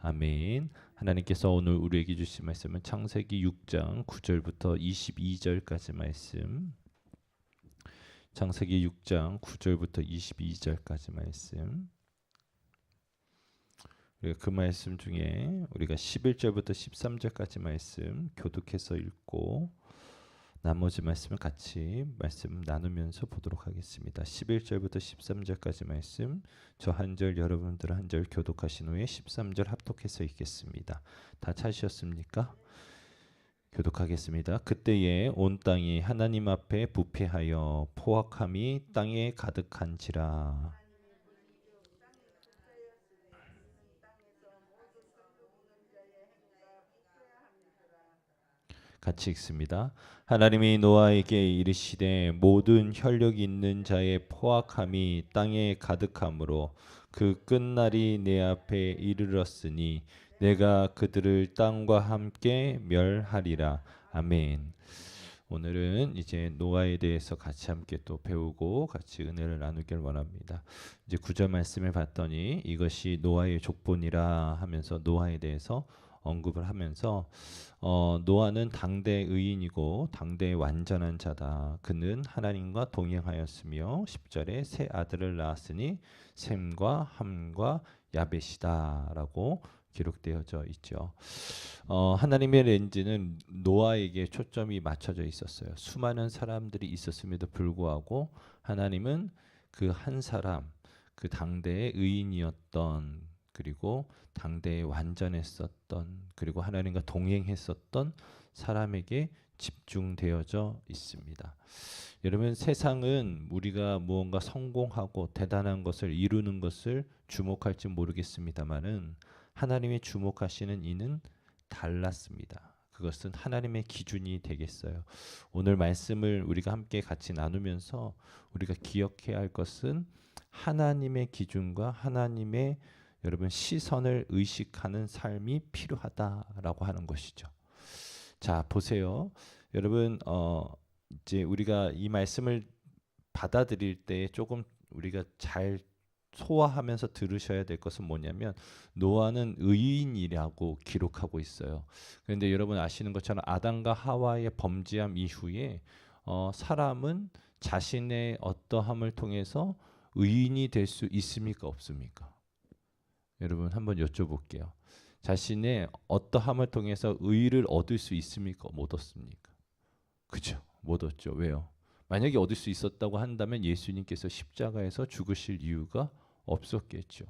아멘. 하나님께서 오늘 우리에게 주신 말씀은 창세기 6장 9절부터 22절까지 말씀. 창세기 6장 9절부터 22절까지 말씀. 그 말씀 중에 우리가 11절부터 13절까지 말씀 교독해서 읽고 나머지 말씀을 같이 말씀 나누면서 보도록 하겠습니다. 11절부터 13절까지 말씀 저 한 절 여러분들 한 절 교독하신 후에 13절 합독해서 읽겠습니다. 다 찾으셨습니까? 교독하겠습니다. 그때에 온 땅이 하나님 앞에 부패하여 포악함이 땅에 가득한지라. 같이 읽습니다. 하나님이 노아에게 이르시되 모든 혈육 있는 자의 포악함이 땅에 가득하므로 그 끝날이 내 앞에 이르렀으니 내가 그들을 땅과 함께 멸하리라. 아멘. 오늘은 이제 노아에 대해서 같이 함께 또 배우고 같이 은혜를 나누길 원합니다. 이제 9절 말씀을 봤더니 이것이 노아의 족본이라 하면서 노아에 대해서 언급을 하면서 노아는 당대 의인이고 당대 완전한 자다. 그는 하나님과 동행하였으며 10절에 세 아들을 낳았으니 셈과 함과 야벳이다라고 기록되어져 있죠. 하나님의 렌즈는 노아에게 초점이 맞춰져 있었어요. 수많은 사람들이 있었음에도 불구하고 하나님은 그 한 사람, 그 당대의 의인이었던 그리고 당대에 완전했었던 그리고 하나님과 동행했었던 사람에게 집중되어져 있습니다. 여러분 세상은 우리가 무언가 성공하고 대단한 것을 이루는 것을 주목할지 모르겠습니다만은 하나님이 주목하시는 이는 달랐습니다. 그것은 하나님의 기준이 되겠어요. 오늘 말씀을 우리가 함께 같이 나누면서 우리가 기억해야 할 것은 하나님의 기준과 하나님의 여러분 시선을 의식하는 삶이 필요하다라고 하는 것이죠. 자, 보세요. 여러분 이제 우리가 이 말씀을 받아들일 때 조금 우리가 잘 소화하면서 들으셔야 될 것은 뭐냐면 노아는 의인이라고 기록하고 있어요. 그런데 여러분 아시는 것처럼 아담과 하와의 범죄함 이후에 사람은 자신의 어떠함을 통해서 의인이 될 수 있습니까? 없습니까? 여러분 한번 여쭤볼게요. 자신의 어떠함을 통해서 의를 얻을 수 있습니까? 못 얻습니까? 그죠? 못 얻죠. 왜요? 만약에 얻을 수 있었다고 한다면 예수님께서 십자가에서 죽으실 이유가 없었겠죠.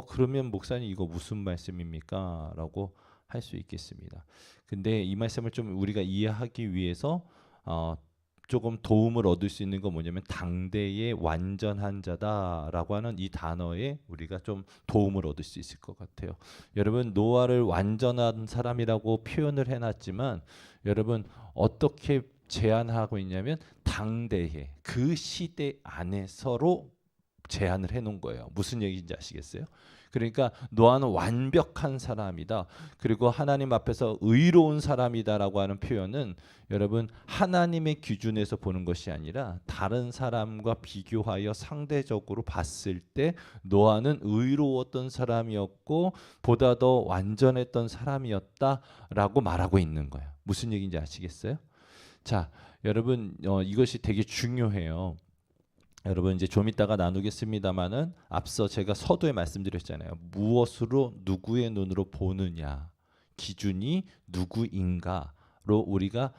그러면 목사님 이거 무슨 말씀입니까? 라고 할 수 있겠습니다. 근데 이 말씀을 좀 우리가 이해하기 위해서 조금 도움을 얻을 수 있는 건 뭐냐면 당대의 완전한 자다라고 하는 이 단어에 우리가 좀 도움을 얻을 수 있을 것 같아요. 여러분 노아를 완전한 사람이라고 표현을 해놨지만 여러분 어떻게 제한하고 있냐면 당대의 그 시대 안에서로 제한을 해놓은 거예요. 무슨 얘기인지 아시겠어요? 그러니까 노아는 완벽한 사람이다. 그리고 하나님 앞에서 의로운 사람이다라고 하는 표현은 여러분 하나님의 기준에서 보는 것이 아니라 다른 사람과 비교하여 상대적으로 봤을 때 노아는 의로웠던 사람이었고 보다 더 완전했던 사람이었다라고 말하고 있는 거예요. 무슨 얘기인지 아시겠어요? 자, 여러분 이것이 되게 중요해요. 여러분 이제 좀 이따가 나누겠습니다만은 앞서 제가 서두에 말씀드렸잖아요. 무엇으로 누구의 눈으로 보느냐 기준이 누구인가로 우리가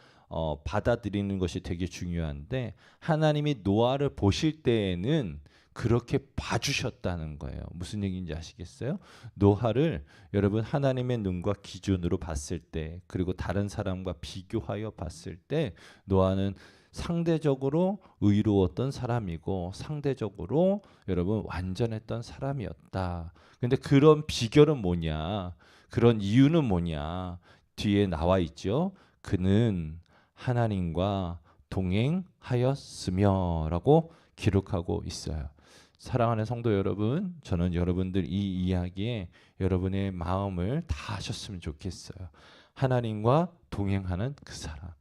받아들이는 것이 되게 중요한데 하나님이 노아를 보실 때에는 그렇게 봐주셨다는 거예요. 무슨 얘기인지 아시겠어요? 노아를 여러분 하나님의 눈과 기준으로 봤을 때 그리고 다른 사람과 비교하여 봤을 때 노아는 상대적으로 의로웠던 사람이고 상대적으로 여러분 완전했던 사람이었다. 근데 그런 비결은 뭐냐? 그런 이유는 뭐냐? 뒤에 나와 있죠. 그는 하나님과 동행하였으며라고 기록하고 있어요. 사랑하는 성도 여러분, 저는 여러분들 이 이야기에 여러분의 마음을 다 하셨으면 좋겠어요. 하나님과 동행하는 그 사람.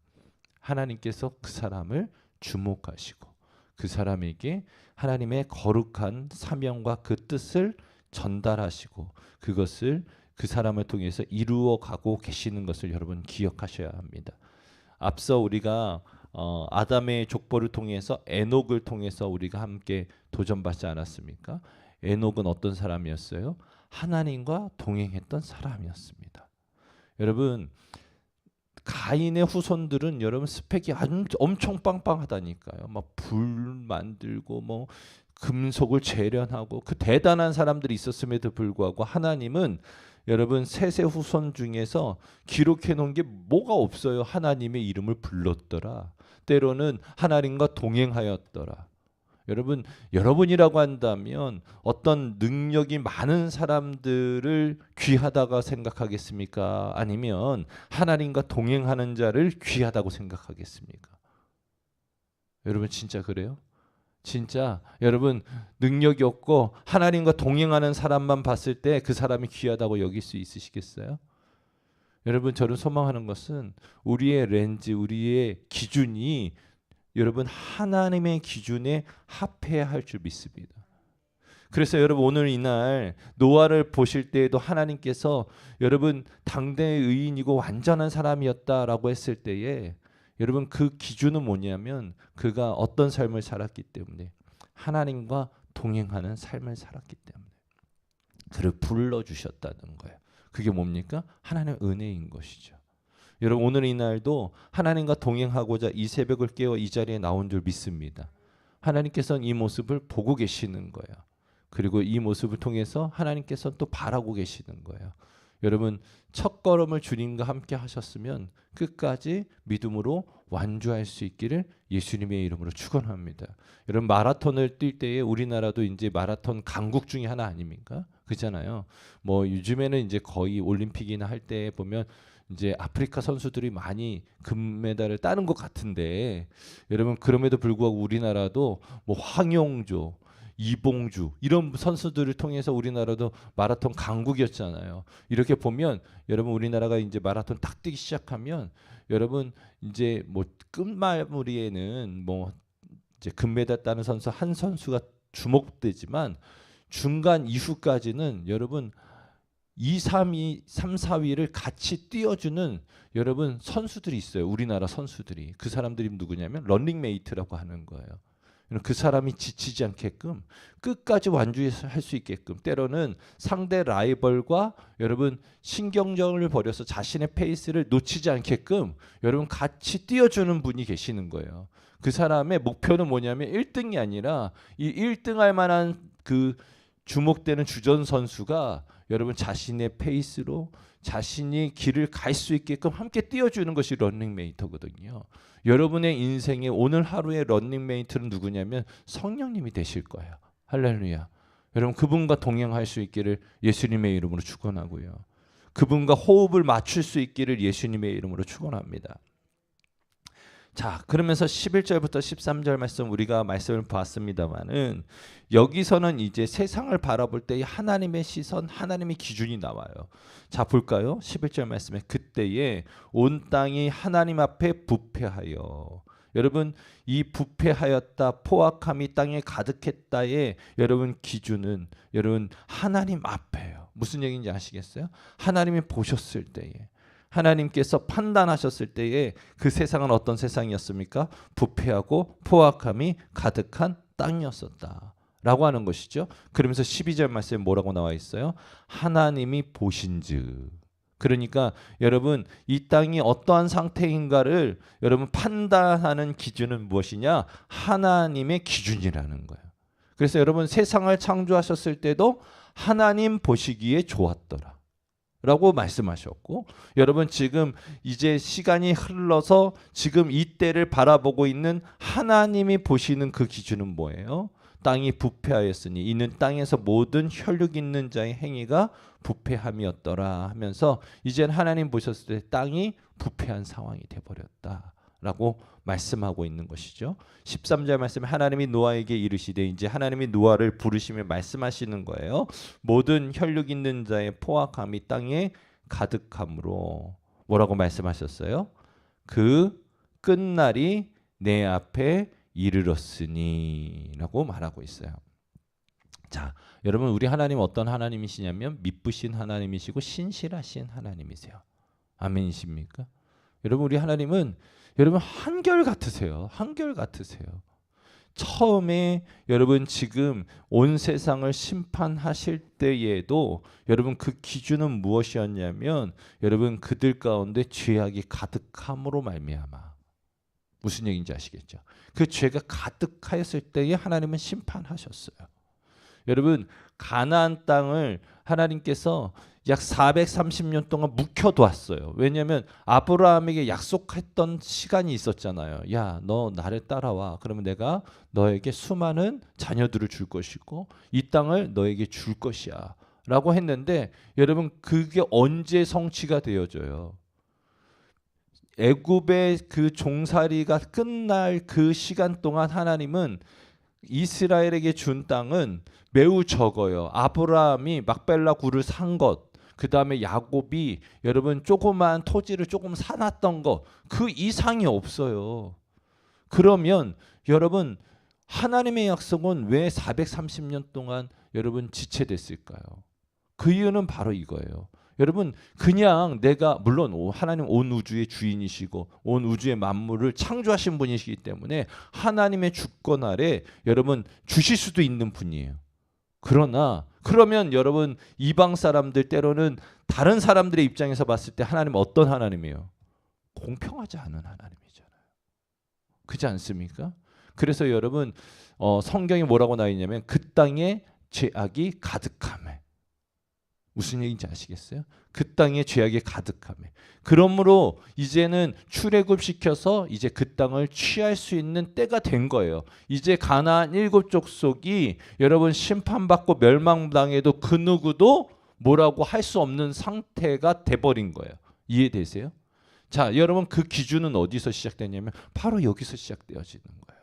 하나님께서 그 사람을 주목하시고 그 사람에게 하나님의 거룩한 사명과 그 뜻을 전달하시고 그것을 그 사람을 통해서 이루어 가고 계시는 것을 여러분 기억하셔야 합니다. 앞서 우리가 아담의 족보를 통해서 에녹을 통해서 우리가 함께 도전받지 않았습니까? 에녹은 어떤 사람이었어요? 하나님과 동행했던 사람이었습니다. 여러분, 가인의 후손들은 여러분 스펙이 엄청 빵빵하다니까요. 막 불 만들고 뭐 금속을 재련하고 그 대단한 사람들이 있었음에도 불구하고 하나님은 여러분 셋의 후손 중에서 기록해 놓은 게 뭐가 없어요. 하나님의 이름을 불렀더라. 때로는 하나님과 동행하였더라. 여러분이라고 한다면 어떤 능력이 많은 사람들을 귀하다고 생각하겠습니까? 아니면 하나님과 동행하는 자를 귀하다고 생각하겠습니까? 여러분 진짜 그래요? 진짜 여러분 능력이 없고 하나님과 동행하는 사람만 봤을 때 그 사람이 귀하다고 여길 수 있으시겠어요? 여러분 저는 소망하는 것은 우리의 렌즈, 우리의 기준이 여러분 하나님의 기준에 합해야 할 줄 믿습니다. 그래서 여러분 오늘 이날 노아를 보실 때에도 하나님께서 여러분 당대의 의인이고 완전한 사람이었다라고 했을 때에 여러분 그 기준은 뭐냐면 그가 어떤 삶을 살았기 때문에 하나님과 동행하는 삶을 살았기 때문에 그를 불러주셨다는 거예요. 그게 뭡니까? 하나님의 은혜인 것이죠. 여러분 오늘 이날도 하나님과 동행하고자 이 새벽을 깨워 이 자리에 나온 줄 믿습니다. 하나님께서는 이 모습을 보고 계시는 거예요. 그리고 이 모습을 통해서 하나님께서는 또 바라고 계시는 거예요. 여러분 첫 걸음을 주님과 함께 하셨으면 끝까지 믿음으로 완주할 수 있기를 예수님의 이름으로 축원합니다. 여러분 마라톤을 뛸 때에 우리나라도 이제 마라톤 강국 중에 하나 아닙니까? 그잖아요. 뭐 요즘에는 이제 거의 올림픽이나 할 때 보면 이제 아프리카 선수들이 많이 금메달을 따는 것 같은데 여러분 그럼에도 불구하고 우리나라도 뭐 황용조, 이봉주 이런 선수들을 통해서 우리나라도 마라톤 강국이었잖아요. 이렇게 보면 여러분 우리나라가 이제 마라톤 딱 뛰기 시작하면 여러분 이제 뭐 끝마무리에는 뭐 이제 금메달 따는 선수 한 선수가 주목되지만 중간 이후까지는 여러분 2, 3위, 3, 4위를 같이 띄워주는 여러분 선수들이 있어요. 우리나라 선수들이. 그 사람들이 누구냐면 런닝메이트라고 하는 거예요. 그 사람이 지치지 않게끔 끝까지 완주할 수 있게끔 때로는 상대 라이벌과 여러분 신경전을 벌여서 자신의 페이스를 놓치지 않게끔 여러분 같이 띄워주는 분이 계시는 거예요. 그 사람의 목표는 뭐냐면 1등이 아니라 이 1등할 만한 그 주목되는 주전 선수가 여러분 자신의 페이스로 자신이 길을 갈 수 있게끔 함께 띄워주는 것이 런닝메이터거든요. 여러분의 인생의 오늘 하루의 런닝메이트는 누구냐면 성령님이 되실 거예요. 할렐루야. 여러분 그분과 동행할 수 있기를 예수님의 이름으로 축원하고요. 그분과 호흡을 맞출 수 있기를 예수님의 이름으로 축원합니다. 자, 그러면서 11절부터 13절 말씀 우리가 말씀을 봤습니다만은 여기서는 이제 세상을 바라볼 때 하나님의 시선, 하나님의 기준이 나와요. 자, 볼까요? 11절 말씀에 그때에 온 땅이 하나님 앞에 부패하여 여러분 이 부패하였다 포악함이 땅에 가득했다의 여러분 기준은 여러분 하나님 앞에요. 무슨 얘기인지 아시겠어요? 하나님이 보셨을 때에 하나님께서 판단하셨을 때에 그 세상은 어떤 세상이었습니까? 부패하고 포악함이 가득한 땅이었었다 라고 하는 것이죠. 그러면서 12절 말씀에 뭐라고 나와 있어요? 하나님이 보신즉 그러니까 여러분 이 땅이 어떠한 상태인가를 여러분 판단하는 기준은 무엇이냐? 하나님의 기준이라는 거예요. 그래서 여러분 세상을 창조하셨을 때도 하나님 보시기에 좋았더라 라고 말씀하셨고 여러분 지금 이제 시간이 흘러서 지금 이 때를 바라보고 있는 하나님이 보시는 그 기준은 뭐예요? 땅이 부패하였으니 이는 땅에서 모든 혈육 있는 자의 행위가 부패함이었더라 하면서 이제는 하나님 보셨을 때 땅이 부패한 상황이 돼버렸다 라고 말씀하고 있는 것이죠. 13절 말씀에 하나님이 노아에게 이르시되 이제 하나님이 노아를 부르시며 말씀하시는 거예요. 모든 혈육 있는 자의 포악함이 땅에 가득함으로 뭐라고 말씀하셨어요? 그 끝날이 내 앞에 이르렀으니 라고 말하고 있어요. 자, 여러분 우리 하나님 어떤 하나님이시냐면 미쁘신 하나님이시고 신실하신 하나님이세요. 아멘이십니까? 여러분 우리 하나님은 여러분 한결 같으세요. 한결 같으세요. 처음에 여러분 지금 온 세상을 심판하실 때에도 여러분 그 기준은 무엇이었냐면 여러분 그들 가운데 죄악이 가득함으로 말미암아. 무슨 얘기인지 아시겠죠? 그 죄가 가득하였을 때에 하나님은 심판하셨어요. 여러분 가나안 땅을 하나님께서 약 430년 동안 묵혀두었어요. 왜냐하면 아브라함에게 약속했던 시간이 있었잖아요. 야, 너 나를 따라와. 그러면 내가 너에게 수많은 자녀들을 줄 것이고 이 땅을 너에게 줄 것이야 라고 했는데 여러분 그게 언제 성취가 되어져요? 애굽의 그 종살이가 끝날 그 시간 동안 하나님은 이스라엘에게 준 땅은 매우 적어요. 아브라함이 막벨라 굴을 산 것, 그 다음에 야곱이 여러분 조그만 토지를 조금 사놨던 것, 그 이상이 없어요. 그러면 여러분 하나님의 약속은 왜 430년 동안 여러분 지체됐을까요? 그 이유는 바로 이거예요. 여러분 그냥 내가 물론 하나님 온 우주의 주인이시고 온 우주의 만물을 창조하신 분이시기 때문에 하나님의 주권 아래 여러분 주실 수도 있는 분이에요. 그러나 그러면 여러분 이방 사람들 때로는 다른 사람들의 입장에서 봤을 때 하나님 어떤 하나님이에요? 공평하지 않은 하나님이잖아요. 그렇지 않습니까? 그래서 여러분 성경에 뭐라고 나와 있냐면 그 땅에 죄악이 가득하매. 무슨 얘기인지 아시겠어요? 그 땅에 죄악이 가득하매. 그러므로 이제는 출애굽시켜서 이제 그 땅을 취할 수 있는 때가 된 거예요. 이제 가나안 7족속이 여러분 심판받고 멸망당해도 그 누구도 뭐라고 할 수 없는 상태가 돼버린 거예요. 이해되세요? 자, 여러분 그 기준은 어디서 시작되냐면 바로 여기서 시작되어지는 거예요.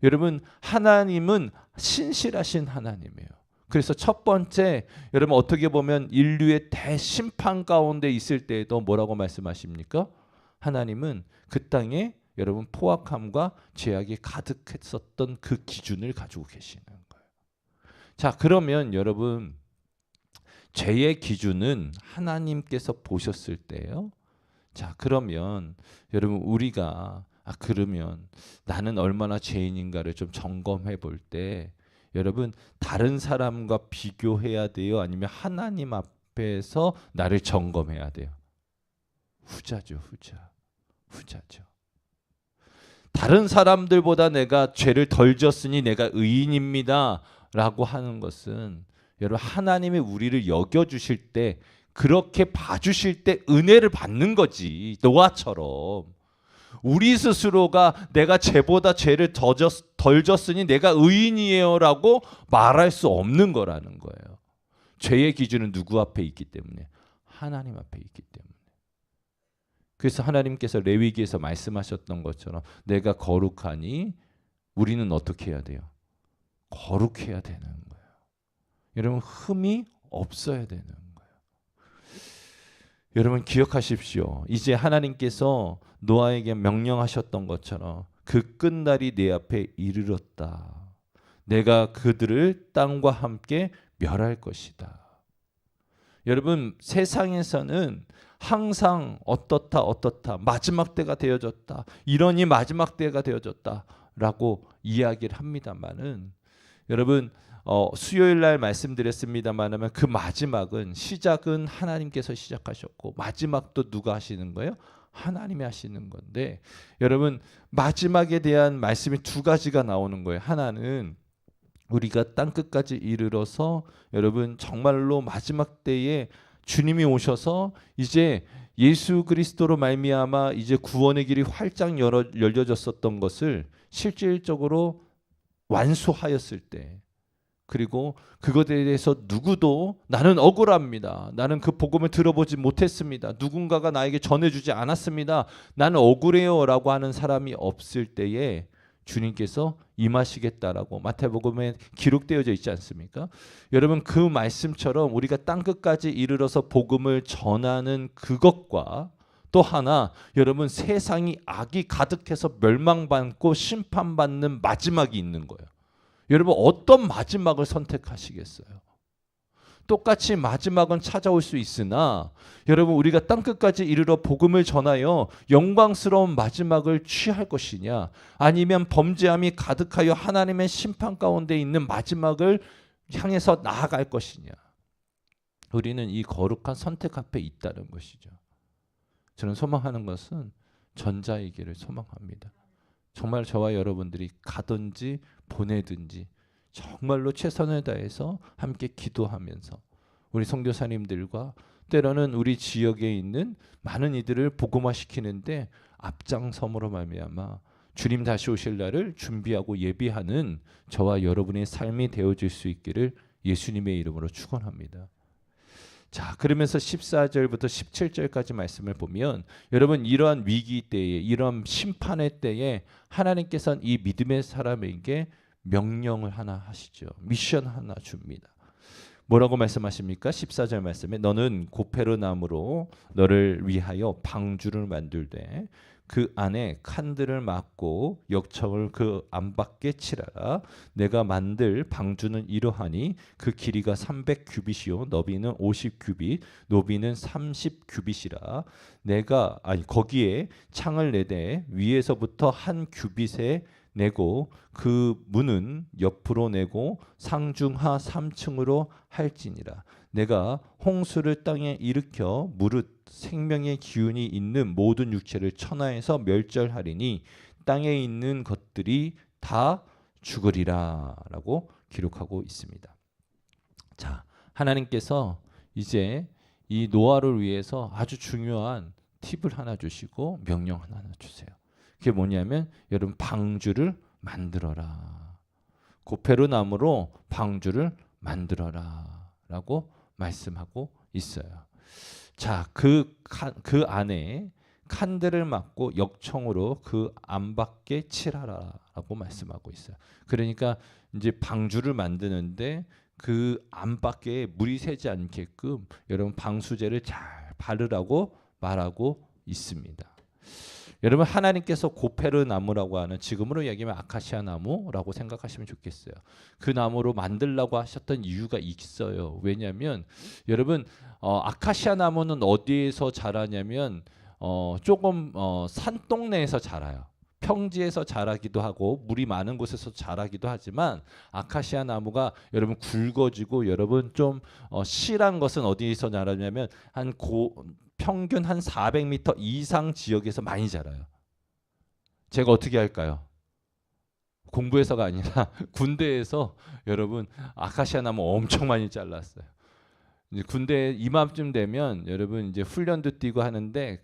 여러분 하나님은 신실하신 하나님이에요. 그래서 첫 번째 여러분 어떻게 보면 인류의 대심판 가운데 있을 때에도 뭐라고 말씀하십니까? 하나님은 그 땅에 여러분 포악함과 죄악이 가득했었던 그 기준을 가지고 계시는 거예요. 자, 그러면 여러분 죄의 기준은 하나님께서 보셨을 때요. 자, 그러면 여러분 우리가 그러면 나는 얼마나 죄인인가를 좀 점검해 볼 때 여러분 다른 사람과 비교해야 돼요? 아니면 하나님 앞에서 나를 점검해야 돼요? 후자죠. 후자죠. 다른 사람들보다 내가 죄를 덜 졌으니 내가 의인입니다 라고 하는 것은 여러분 하나님이 우리를 여겨주실 때 그렇게 봐주실 때 은혜를 받는 거지. 노아처럼. 우리 스스로가 내가 쟤보다 죄를 덜 졌으니 내가 의인이에요 라고 말할 수 없는 거라는 거예요. 죄의 기준은 누구 앞에 있기 때문에? 하나님 앞에 있기 때문에. 그래서 하나님께서 레위기에서 말씀하셨던 것처럼 내가 거룩하니 우리는 어떻게 해야 돼요? 거룩해야 되는 거예요. 여러분 흠이 없어야 되는 거예요. 여러분 기억하십시오. 이제 하나님께서 노아에게 명령하셨던 것처럼 그 끝날이 내 앞에 이르렀다. 내가 그들을 땅과 함께 멸할 것이다. 여러분 세상에서는 항상 어떻다 마지막 때가 되어졌다. 이러니 마지막 때가 되어졌다라고 이야기를 합니다만은 여러분 수요일 날 말씀드렸습니다만 그 마지막은 시작은 하나님께서 시작하셨고 마지막도 누가 하시는 거예요? 하나님이 하시는 건데 여러분 마지막에 대한 말씀이 두 가지가 나오는 거예요. 하나는 우리가 땅끝까지 이르러서 여러분 정말로 마지막 때에 주님이 오셔서 이제 예수 그리스도로 말미암아 이제 구원의 길이 활짝 열려졌었던 것을 실질적으로 완수하였을 때 그리고 그것에 대해서 누구도 나는 억울합니다. 나는 그 복음을 들어보지 못했습니다. 누군가가 나에게 전해주지 않았습니다. 나는 억울해요 라고 하는 사람이 없을 때에 주님께서 임하시겠다라고 마태복음에 기록되어져 있지 않습니까? 여러분 그 말씀처럼 우리가 땅끝까지 이르러서 복음을 전하는 그것과 또 하나 여러분 세상이 악이 가득해서 멸망받고 심판받는 마지막이 있는 거예요. 여러분 어떤 마지막을 선택하시겠어요? 똑같이 마지막은 찾아올 수 있으나 여러분 우리가 땅끝까지 이르러 복음을 전하여 영광스러운 마지막을 취할 것이냐 아니면 범죄함이 가득하여 하나님의 심판 가운데 있는 마지막을 향해서 나아갈 것이냐. 우리는 이 거룩한 선택 앞에 있다는 것이죠. 저는 소망하는 것은 전자이기를 소망합니다. 정말 저와 여러분들이 가든지 보내든지 정말로 최선을 다해서 함께 기도하면서 우리 선교사님들과 때로는 우리 지역에 있는 많은 이들을 복음화시키는데 앞장섬으로 말미암아 주님 다시 오실 날을 준비하고 예비하는 저와 여러분의 삶이 되어질 수 있기를 예수님의 이름으로 축원합니다. 자, 그러면서 14절부터 17절까지 말씀을 보면 여러분 이러한 위기 때에 이러한 심판의 때에 하나님께서는 이 믿음의 사람에게 명령을 하나 하시죠. 미션 하나 줍니다. 뭐라고 말씀하십니까? 14절 말씀에 너는 고페르나움으로 너를 위하여 방주를 만들되 그 안에 칸들을 막고 역청을 그 안밖에 칠하라. 내가 만들 방주는 이러하니 그 길이가 300규빗이요 너비는 50규빗 노비는 30규빗이라. 내가 거기에 창을 내되 위에서부터 한 규빗에 내고 그 문은 옆으로 내고 상중하 3층으로 할지니라. 내가 홍수를 땅에 일으켜 무릇 생명의 기운이 있는 모든 육체를 천하에서 멸절하리니 땅에 있는 것들이 다 죽으리라 라고 기록하고 있습니다. 자, 하나님께서 이제 이 노아를 위해서 아주 중요한 팁을 하나 주시고 명령 하나 주세요. 그게 뭐냐면 여러분 방주를 만들어라. 고페르나움으로 방주를 만들어라 라고 말씀하고 있어요. 자, 그 안에 칸들을 막고 역청으로 그 안밖에 칠하라라고 말씀하고 있어요. 그러니까 이제 방주를 만드는데 그 안밖에 물이 새지 않게끔 여러분 방수제를 잘 바르라고 말하고 있습니다. 여러분 하나님께서 고페르나무라고 하는 지금으로 얘기하면 아카시아 나무라고 생각하시면 좋겠어요. 그 나무로 만들라고 하셨던 이유가 있어요. 왜냐하면 여러분 아카시아 나무는 어디에서 자라냐면 조금 산동네에서 자라요. 평지에서 자라기도 하고 물이 많은 곳에서 자라기도 하지만 아카시아 나무가 여러분 굵어지고 여러분 좀 실한 것은 어디에서 자라냐면 평균 한 400m 이상 지역에서 많이 자라요. 제가 어떻게 할까요? 공부해서가 아니라 군대에서 여러분 아카시아 나무 엄청 많이 잘랐어요. 이제 군대 이맘쯤 되면 여러분 이제 훈련도 뛰고 하는데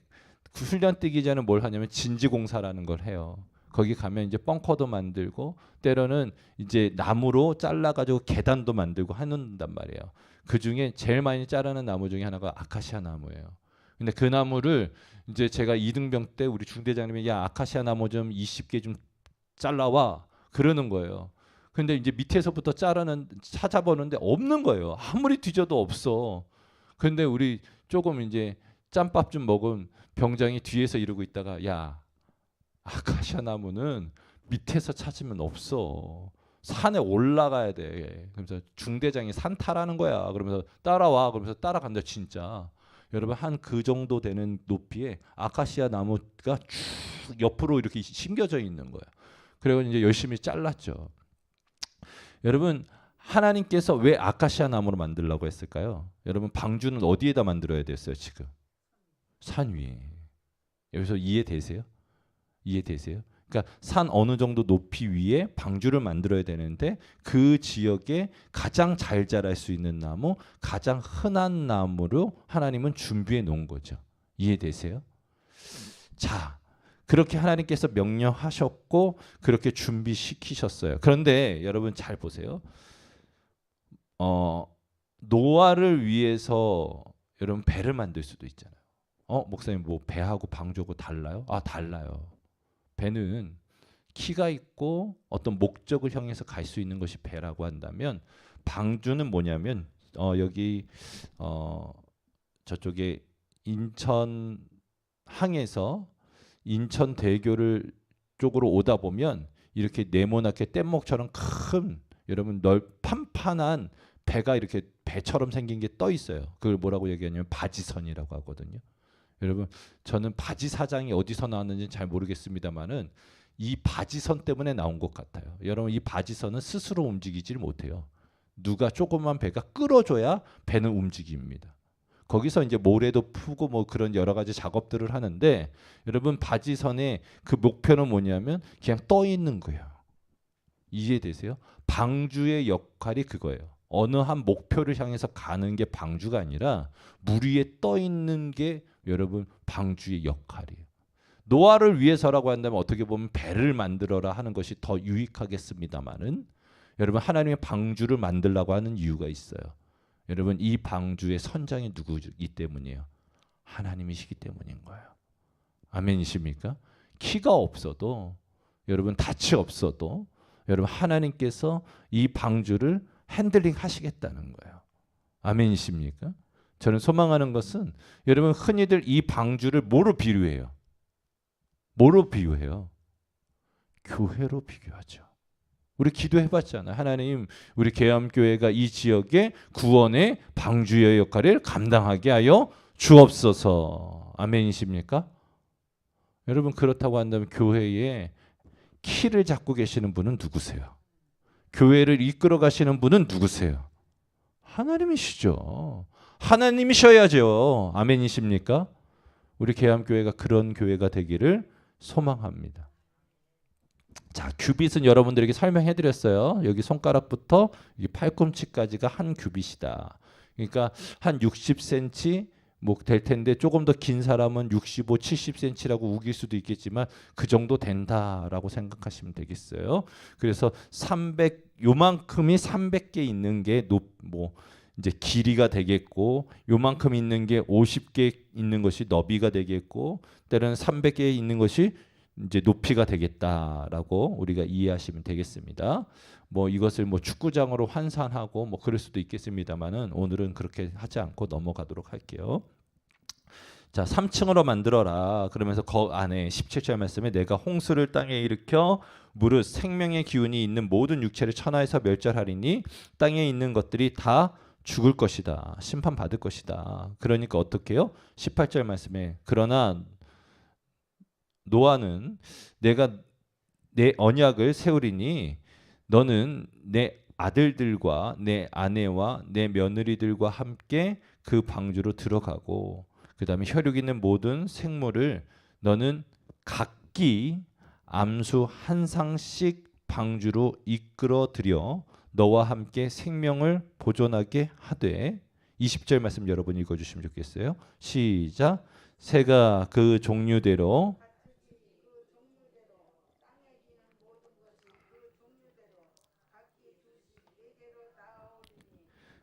그 훈련 뛰기 전에 뭘 하냐면 진지공사라는 걸 해요. 거기 가면 이제 벙커도 만들고 때로는 이제 나무로 잘라가지고 계단도 만들고 하는단 말이에요. 그 중에 제일 많이 자르는 나무 중에 하나가 아카시아 나무예요. 근데 그 나무를 이제 제가 2등병 때 우리 중대장님이 야 아카시아 나무 좀 20개 좀 잘라와 그러는 거예요. 근데 이제 밑에서부터 찾아보는데 없는 거예요. 아무리 뒤져도 없어. 근데 우리 조금 이제 짬밥 좀 먹은 병장이 뒤에서 이러고 있다가 야 아카시아 나무는 밑에서 찾으면 없어. 산에 올라가야 돼. 그러면서 중대장이 산 타라는 거야. 그러면서 따라와. 그러면서 따라간다 진짜. 여러분 한 그 정도 되는 높이에 아카시아 나무가 쭉 옆으로 이렇게 심겨져 있는 거예요. 그리고 이제 열심히 잘랐죠. 여러분 하나님께서 왜 아카시아 나무로 만들라고 했을까요? 여러분 방주는 어디에다 만들어야 됐어요 지금? 산 위에. 여기서 이해되세요? 이해되세요? 그러니까 산 어느 정도 높이 위에 방주를 만들어야 되는데 그 지역에 가장 잘 자랄 수 있는 나무, 가장 흔한 나무로 하나님은 준비해 놓은 거죠. 이해되세요? 자, 그렇게 하나님께서 명령하셨고 그렇게 준비시키셨어요. 그런데 여러분 잘 보세요. 노아를 위해서 여러분 배를 만들 수도 있잖아요. 목사님 뭐 배하고 방주하고 달라요? 달라요. 배는 키가 있고 어떤 목적을 향해서 갈 수 있는 것이 배라고 한다면 방주는 뭐냐면 여기 저쪽에 인천 항에서 인천대교를 쪽으로 오다 보면 이렇게 네모나게 뗏목처럼 큰 여러분 판판한 배가 이렇게 배처럼 생긴 게 떠 있어요. 그걸 뭐라고 얘기하냐면 바지선이라고 하거든요. 여러분 저는 바지 사장이 어디서 나왔는지 잘 모르겠습니다만은 이 바지선 때문에 나온 것 같아요. 여러분 이 바지선은 스스로 움직이질 못해요. 누가 조그만 배가 끌어줘야 배는 움직입니다. 거기서 이제 모래도 푸고 뭐 그런 여러 가지 작업들을 하는데 여러분 바지선의 그 목표는 뭐냐면 그냥 떠 있는 거예요. 이해되세요? 방주의 역할이 그거예요. 어느 한 목표를 향해서 가는 게 방주가 아니라 물 위에 떠 있는 게 여러분 방주의 역할이에요. 노아를 위해서라고 한다면 어떻게 보면 배를 만들어라 하는 것이 더 유익하겠습니다만은 여러분 하나님의 방주를 만들라고 하는 이유가 있어요. 여러분 이 방주의 선장이 누구이기 때문이에요? 하나님이시기 때문인 거예요. 아멘이십니까? 키가 없어도 여러분 닻이 없어도 여러분 하나님께서 이 방주를 핸들링 하시겠다는 거예요. 아멘이십니까? 저는 소망하는 것은 여러분 흔히들 이 방주를 뭐로 비유해요? 뭐로 비유해요? 교회로 비교하죠. 우리 기도해봤잖아요. 하나님 우리 계암교회가 이 지역의 구원의 방주의 역할을 감당하게 하여 주옵소서. 아멘이십니까? 여러분 그렇다고 한다면 교회에 키를 잡고 계시는 분은 누구세요? 교회를 이끌어 가시는 분은 누구세요? 하나님이시죠. 하나님이셔야죠. 아멘이십니까? 우리 계암교회가 그런 교회가 되기를 소망합니다. 자, 큐빗은 여러분들에게 설명해 드렸어요. 여기 손가락부터 이 팔꿈치까지가 한 큐빗이다. 그러니까 한 60cm 뭐 될 텐데 조금 더 긴 사람은 65, 70cm라고 우길 수도 있겠지만 그 정도 된다라고 생각하시면 되겠어요. 그래서 300 요만큼이 300개 있는 게 뭐 이제 길이가 되겠고 요만큼 있는 게 50개 있는 것이 너비가 되겠고 때로는 300개 있는 것이 이제 높이가 되겠다라고 우리가 이해하시면 되겠습니다. 뭐 이것을 뭐 축구장으로 환산하고 뭐 그럴 수도 있겠습니다만은 오늘은 그렇게 하지 않고 넘어가도록 할게요. 자, 3층으로 만들어라. 그러면서 그 안에 17절 말씀에 내가 홍수를 땅에 일으켜 무릇 생명의 기운이 있는 모든 육체를 천하에서 멸절하리니 땅에 있는 것들이 다 죽을 것이다. 심판받을 것이다. 그러니까 어떻게 해요? 18절 말씀에 그러나 노아는 내가 내 언약을 세우리니 너는 내 아들들과 내 아내와 내 며느리들과 함께 그 방주로 들어가고 그 다음에 혈육 있는 모든 생물을 너는 각기 암수 한 상씩 방주로 이끌어 들여 너와 함께 생명을 보존하게 하되 20절 말씀 여러분 읽어주시면 좋겠어요. 시작. 새가 그 종류대로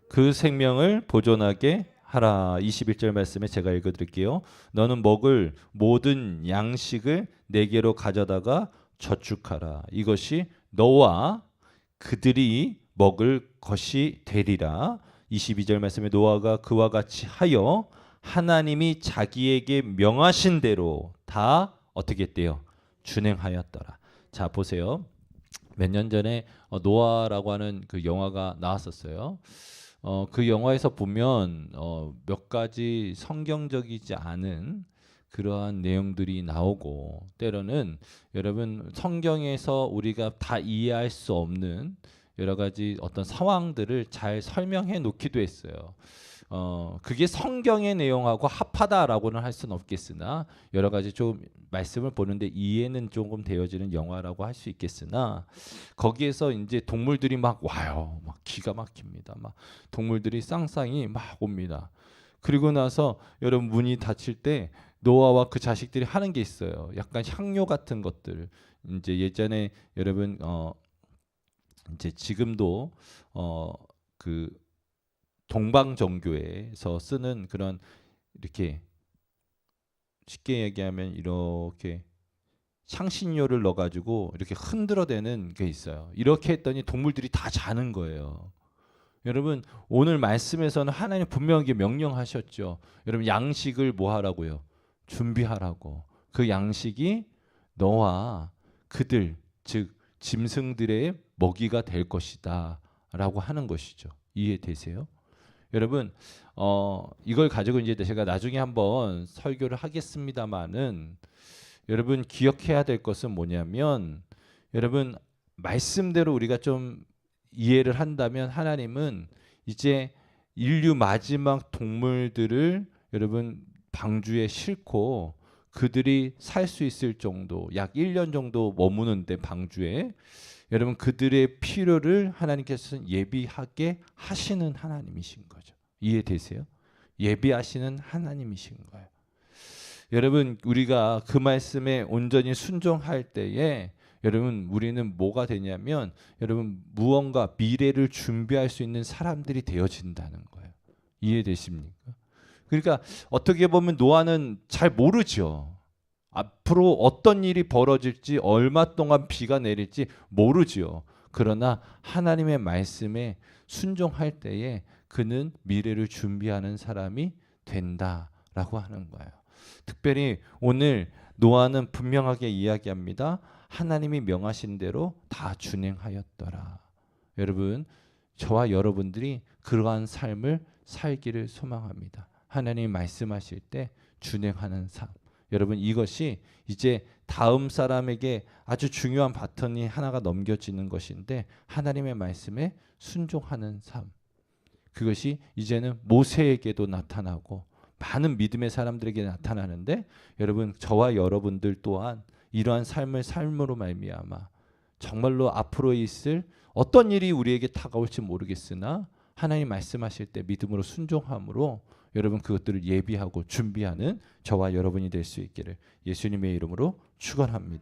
그 생명을 보존하게 하라. 21절 말씀에 제가 읽어드릴게요. 너는 먹을 모든 양식을 내게로 가져다가 저축하라. 이것이 너와 그들이 먹을 것이 되리라. 22절 말씀에 노아가 그와 같이 하여 하나님이 자기에게 명하신 대로 다 어떻게 했대요? 준행하였더라. 자 보세요. 몇 년 전에 노아라고 하는 그 영화가 나왔었어요. 그 영화에서 보면 몇 가지 성경적이지 않은 그러한 내용들이 나오고 때로는 여러분 성경에서 우리가 다 이해할 수 없는 여러 가지 어떤 상황들을 잘 설명해 놓기도 했어요. 그게 성경의 내용하고 합하다라고는 할 수는 없겠으나 여러 가지 좀 말씀을 보는데 이해는 조금 되어지는 영화라고 할 수 있겠으나 거기에서 이제 동물들이 막 와요. 막 기가 막힙니다. 막 동물들이 쌍쌍이 막 옵니다. 그리고 나서 여러분 문이 닫힐 때 노아와 그 자식들이 하는 게 있어요. 약간 향료 같은 것들. 이제 예전에 여러분 이제 지금도 그 동방 종교에서 쓰는 그런 이렇게 쉽게 얘기하면 이렇게 향신료를 넣어가지고 이렇게 흔들어대는 게 있어요. 이렇게 했더니 동물들이 다 자는 거예요. 여러분 오늘 말씀에서는 하나님 분명하게 명령하셨죠. 여러분 양식을 뭐 하라고요? 준비하라고. 그 양식이 너와 그들 즉 짐승들의 먹이가 될 것이다 라고 하는 것이죠. 이해되세요? 여러분 이걸 가지고 이제 제가 나중에 한번 설교를 하겠습니다마는 여러분 기억해야 될 것은 뭐냐면 여러분 말씀대로 우리가 좀 이해를 한다면 하나님은 이제 인류 마지막 동물들을 여러분 방주에 싣고 그들이 살 수 있을 정도 약 1년 정도 머무는데 방주에 여러분 그들의 필요를 하나님께서는 예비하게 하시는 하나님이신 거죠. 이해되세요? 예비하시는 하나님이신 거예요. 여러분 우리가 그 말씀에 온전히 순종할 때에 여러분 우리는 뭐가 되냐면 여러분 무언가 미래를 준비할 수 있는 사람들이 되어진다는 거예요. 이해되십니까? 그러니까 어떻게 보면 노아는 잘 모르죠. 앞으로 어떤 일이 벌어질지 얼마 동안 비가 내릴지 모르죠. 그러나 하나님의 말씀에 순종할 때에 그는 미래를 준비하는 사람이 된다라고 하는 거예요. 특별히 오늘 노아는 분명하게 이야기합니다. 하나님이 명하신 대로 다 준행하였더라. 여러분 저와 여러분들이 그러한 삶을 살기를 소망합니다. 하나님이 말씀하실 때 준행하는 삶. 여러분 이것이 이제 다음 사람에게 아주 중요한 바톤이 하나가 넘겨지는 것인데 하나님의 말씀에 순종하는 삶. 그것이 이제는 모세에게도 나타나고 많은 믿음의 사람들에게 나타나는데 여러분 저와 여러분들 또한 이러한 삶을 삶으로 말미암아 정말로 앞으로 있을 어떤 일이 우리에게 다가올지 모르겠으나 하나님 말씀하실 때 믿음으로 순종함으로 여러분 그것들을 예비하고 준비하는 저와 여러분이 될 수 있기를 예수님의 이름으로 축원합니다.